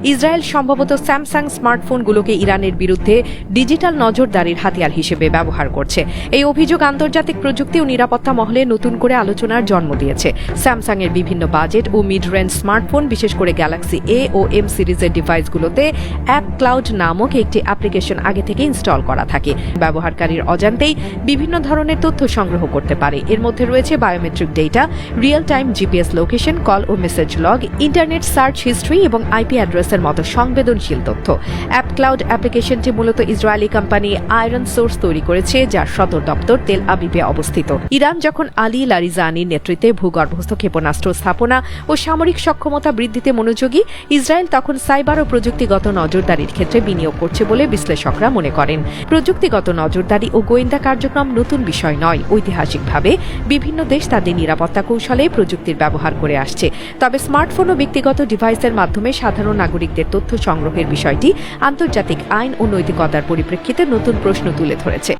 Israel সম্ভবত Samsung স্মার্টফোনগুলোকে ইরানের বিরুদ্ধে ডিজিটাল নজরদারির হাতিয়ার হিসেবে ব্যবহার করছে। এই অভিযোগ আন্তর্জাতিক প্রযুক্তি ও নিরাপত্তা মহলে নতুন করে আলোচনার জন্ম দিয়েছে। স্যামসাং এর বিভিন্ন বাজেট ও মিড রেঞ্জ স্মার্টফোন, বিশেষ করে গ্যালাক্সি এ ও এম সিরিজের ডিভাইসগুলোতে অ্যাপ ক্লাউড নামক একটি অ্যাপ্লিকেশন আগে থেকে ইনস্টল করা থাকে। ব্যবহারকারীর অজান্তেই বিভিন্ন ধরনের তথ্য সংগ্রহ করতে পারে। এর মধ্যে রয়েছে biometric data, real time GPS location, call ও message log, internet search history এবং আইপি অ্যাড্রেস এর মতো সংবেদনশীল তথ্য। অ্যাপ ক্লাউড অ্যাপ্লিকেশনটি মূলত ইসরায়েলি কোম্পানি আয়রন সোর্স তৈরি করেছে, যার সদর দপ্তর তেল আবিবে অবস্থিত। ইরান যখন আলী লারিজানির নেতৃত্বে ভূগর্ভস্থ ক্ষেপণাস্ত্র স্থাপনা ও সামরিক সক্ষমতা বৃদ্ধিতে মনোযোগী, ইসরায়েল তখন সাইবার ও প্রযুক্তিগত নজরদারির ক্ষেত্রে বিনিয়োগ করছে বলে বিশ্লেষকরা মনে করেন। প্রযুক্তিগত নজরদারি ও গোয়েন্দা কার্যক্রম নতুন বিষয় নয়। ঐতিহাসিকভাবে বিভিন্ন দেশ তাদের নিরাপত্তা কৌশলে প্রযুক্তির ব্যবহার করে আসছে। তবে স্মার্টফোন ও ব্যক্তিগত ডিভাইসের মাধ্যমে সাধারণ নাগরিকদের তথ্য সংগ্রহের বিষয়টি আন্তর্জাতিক আইন ও নৈতিকতার পরিপ্রেক্ষিতে নতুন প্রশ্ন তুলে ধরেছে।